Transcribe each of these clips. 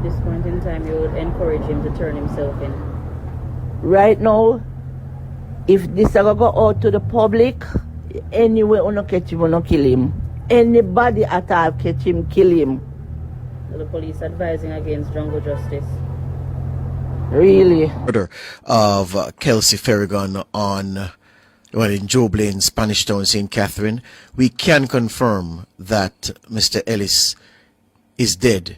this point in time you would encourage him to turn himself in? Right now, if this ever go out to the public, anyway, uno catch him, uno kill him. Anybody at all catch him, kill him. So the police advising against jungle justice. Really? Murder of Kelsey Ferrigan in Joe Blaine, Spanish Town, St. Catherine. We can confirm that Mr. Ellis is dead.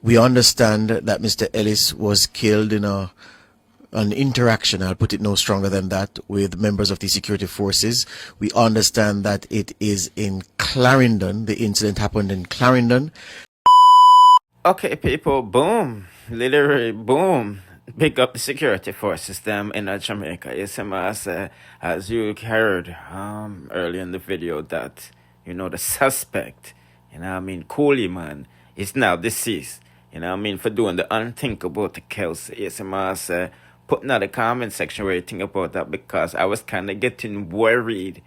We understand that Mr. Ellis was killed in an interaction, I'll put it no stronger than that, with members of the security forces. We understand that it is in Clarendon. The incident happened in Clarendon. Okay, people, boom. Literally, boom. Pick up the security forces them in Jamaica. Yes, as you heard earlier in the video that, the suspect, Cooley man, is now deceased. For doing the unthinkable to Kelsey. Yes, put in the comment section where you think about that, because I was kind of getting worried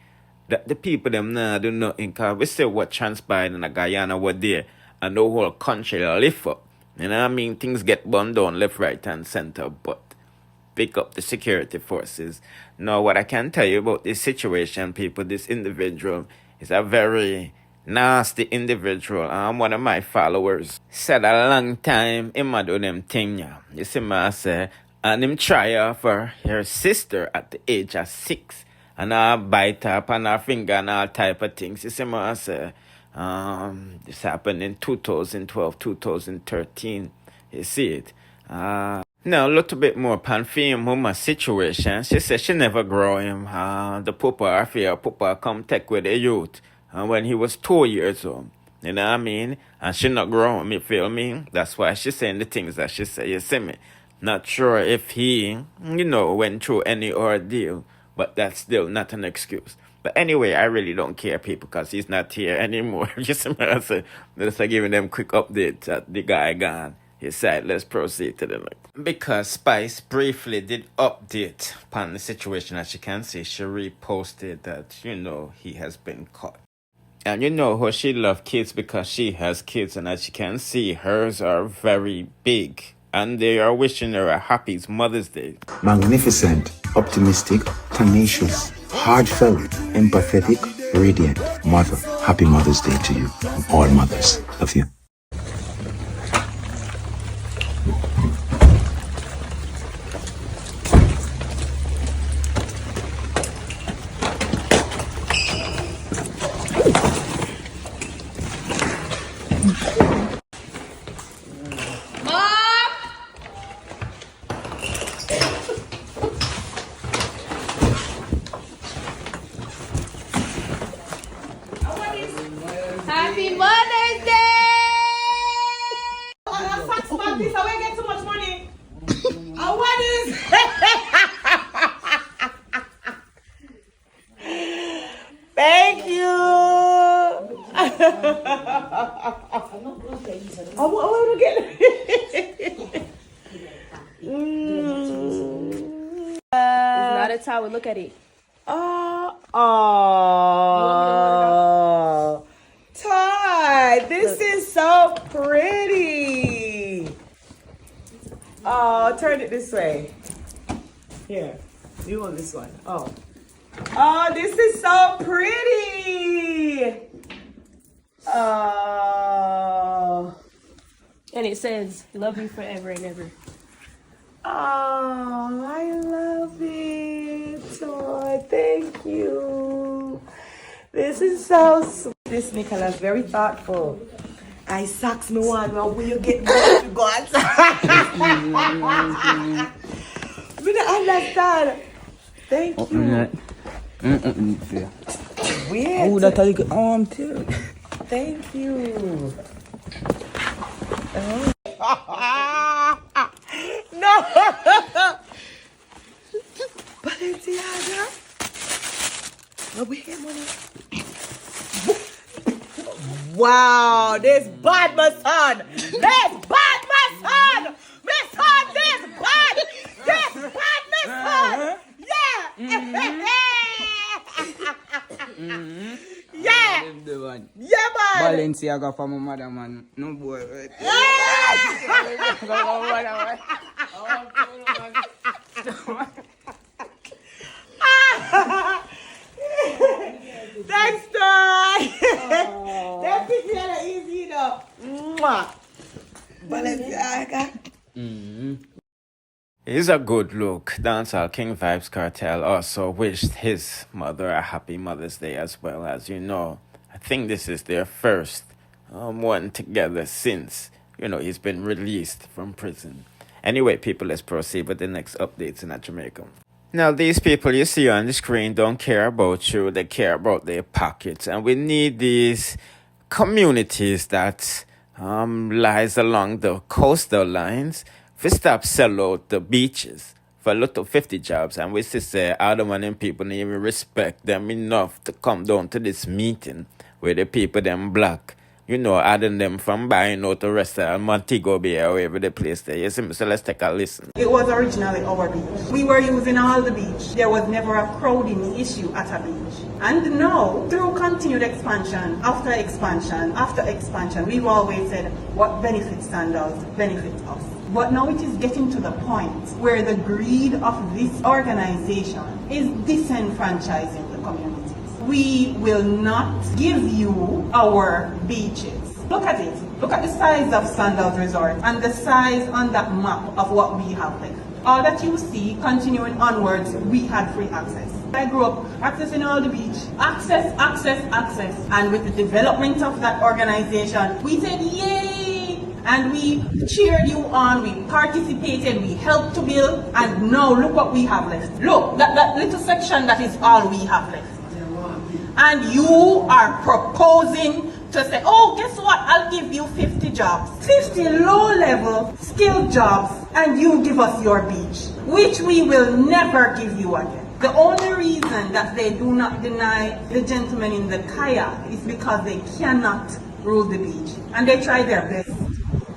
that the people them now do nothing, because we see what transpired in Guyana were there, and the whole country lift up. Things get burned down left, right, and center, but pick up the security forces. Now, what I can tell you about this situation, people, this individual is a very nasty individual. One of my followers said a long time, him do them thing, yeah. You see me say, and him try for her sister at the age of 6, and I bite up on her finger and all type of things. You see me say, this happened in 2012, 2013. You see it. Now, a little bit more pan my situation. She said she never grow him. The papa come take with the youth when he was 2 years old. You know what I mean? And she not grow him, you feel me? That's why she's saying the things that she say, you see me? Not sure if he, went through any ordeal, but that's still not an excuse. But anyway, I really don't care, people, because he's not here anymore. Just giving them quick update that the guy gone. He said, let's proceed to the next. Because Spice briefly did update upon the situation. As you can see, she reposted that, he has been caught. And you know how she loves kids because she has kids. And as you can see, hers are very big. And they are wishing her a happy Mother's Day. Magnificent, optimistic, tenacious, heartfelt, empathetic, radiant mother. Happy Mother's Day to you. From all mothers. Love you. Happy Mother's Day! Fax about this, I will get too much money. What is? Thank you. I want to get It's not a towel, look at it. Todd, this is so pretty. Oh, turn it this way. Here, you want this one. Oh, this is so pretty. And it says, love you forever and ever. Oh, I love it. Oh, thank you. This is so sweet. This Nicholas, very thoughtful. I socks me one. Now will you get more to go outside? We don't understand. Thank you. Weird. Oh, that's how you get arm too. Thank you. Oh. No. Balenciaga. Are we here, money? Wow, this bad, my son. This bad, my son. My son, this bad. This bad, my son. Yeah. Yeah. Yeah, man. Balenciaga for my mother, man. No boy, right? Thanks, Toy. That pick me out easy enough. Mwah. Balenciaga. It's a good look. Dancehall King Vibes Cartel also wished his mother a happy Mother's Day as well. As you know, I think this is their first one together since, he's been released from prison. Anyway, people, let's proceed with the next updates in Jamaica. Now, these people you see on the screen don't care about you. They care about their pockets. And we need these communities that lies along the coastal lines. We stop sell out the beaches for a lot of 50 jobs, and we say all the money people don't even respect them enough to come down to this meeting where the people them black, adding them from buying out the rest of Montego Bay or wherever the place there. You see me? So let's take a listen. It was originally our beach. We were using all the beach. There was never a crowding issue at a beach. And now, through continued expansion, after expansion, we've always said what benefits standards benefits us. But now it is getting to the point where the greed of this organization is disenfranchising the communities. We will not give you our beaches. Look at it. Look at the size of Sandals Resort and the size on that map of what we have left. All that you see, continuing onwards, we had free access. I grew up accessing all the beach. Access. And with the development of that organization, we said, yay! And we cheered you on, we participated, we helped to build, and now look what we have left. Look, that little section, that is all we have left. And you are proposing to say, oh, guess what? I'll give you 50 jobs. 50 low-level skilled jobs, and you give us your beach, which we will never give you again. The only reason that they do not deny the gentlemen in the kayak is because they cannot rule the beach. And they try their best.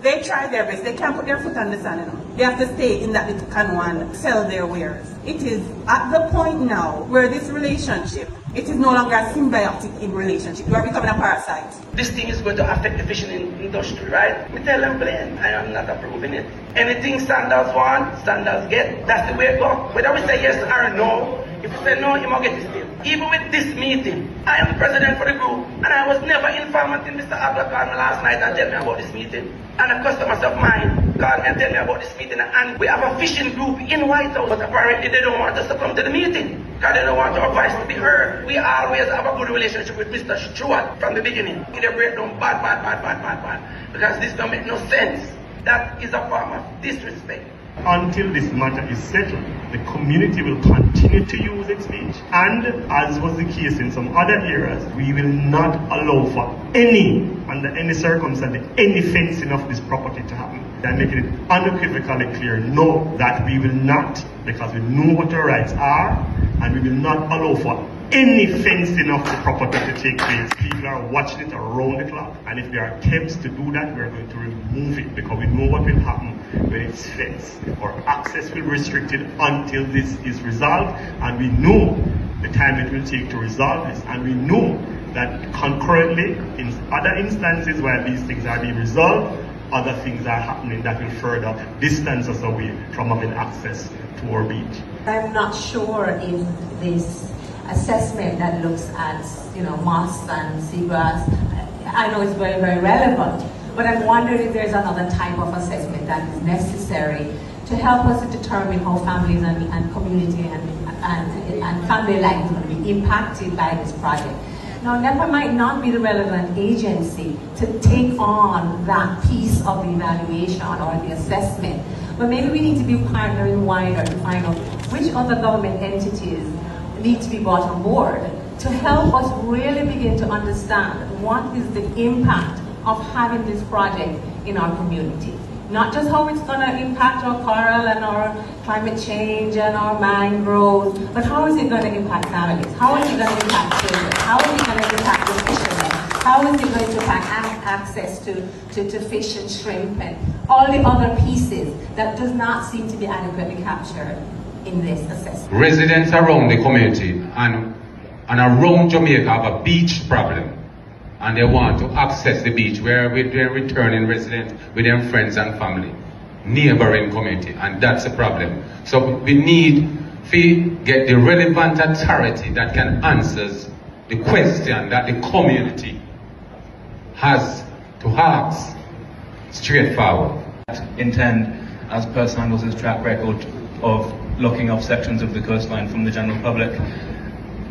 They can't put their foot on the sand enough. They have to stay in that little canoe and sell their wares. It is at the point now where this relationship, it is no longer a symbiotic relationship. You are becoming a parasite. This thing is going to affect the fishing industry, right? Me tell them plain, I am not approving it. Anything standards want, standards get. That's the way it goes. Whether we say yes or no, if we say no, you might get this deal. Even with this meeting, I am the president for the group, and I was never informed until Mr. Abla called me last night and tell me about this meeting. And a customer of mine called me and tell me about this meeting, and we have a fishing group in White House, but apparently they don't want us to come to the meeting because they don't want our voice to be heard. We always have a good relationship with Mr. Stewart from the beginning. They break down bad, because this don't make no sense. That is a form of disrespect. Until this matter is settled, the community will continue to use its beach. And as was the case in some other areas, we will not allow for under any circumstance, any fencing of this property to happen. They're making it unequivocally clear, no, that we will not, because we know what our rights are, and we will not allow for any fencing of the property to take place. People are watching it around the clock, and if there are attempts to do that, we are going to remove it, because we know what will happen when it's fenced or access will be restricted until this is resolved, and we know the time it will take to resolve this, and we know that concurrently in other instances where these things are being resolved, other things are happening that will further distance us away from having access to our beach. I'm not sure if this assessment that looks at, moss and seagrass, I know it's very, very relevant, but I'm wondering if there's another type of assessment that is necessary to help us to determine how families and community and family life is going to be impacted by this project. Now, NEPA might not be the relevant agency to take on that piece of the evaluation or the assessment, but maybe we need to be partnering wider to find out which other government entities need to be brought on board to help us really begin to understand what is the impact of having this project in our community. Not just how it's going to impact our coral and our climate change and our mangroves, but how is it going to impact families? How is it going to impact children? How is it going to impact the fishermen? How is it going to impact access to fish and shrimp and all the other pieces that does not seem to be adequately captured in this assessment? Residents around the community and around Jamaica have a beach problem, and they want to access the beach where with their returning residents, with their friends and family. neighboring community, and that's a problem. So we need to get the relevant authority that can answer the question that the community has to ask straightforward. Intend, as per Sandals' track record of locking off sections of the coastline from the general public,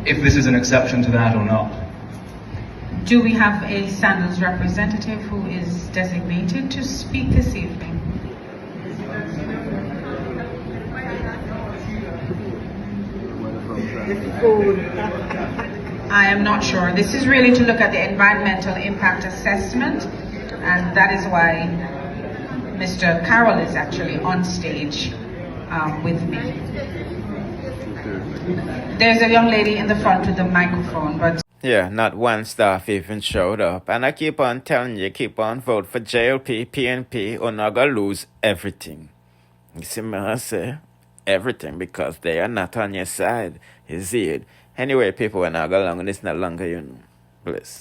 if this is an exception to that or not. Do we have a Sandals representative who is designated to speak this evening? I am not sure. This is really to look at the environmental impact assessment, and that is why Mr. Carroll is actually on stage with me. There's a young lady in the front with the microphone, but Yeah, not one staff even showed up. And I keep on telling you, keep on vote for JLP, PNP, or not gonna lose everything. You see me I say? Everything, because they are not on your side. You see it? Anyway, people, when I go along, and it's not longer, Bless.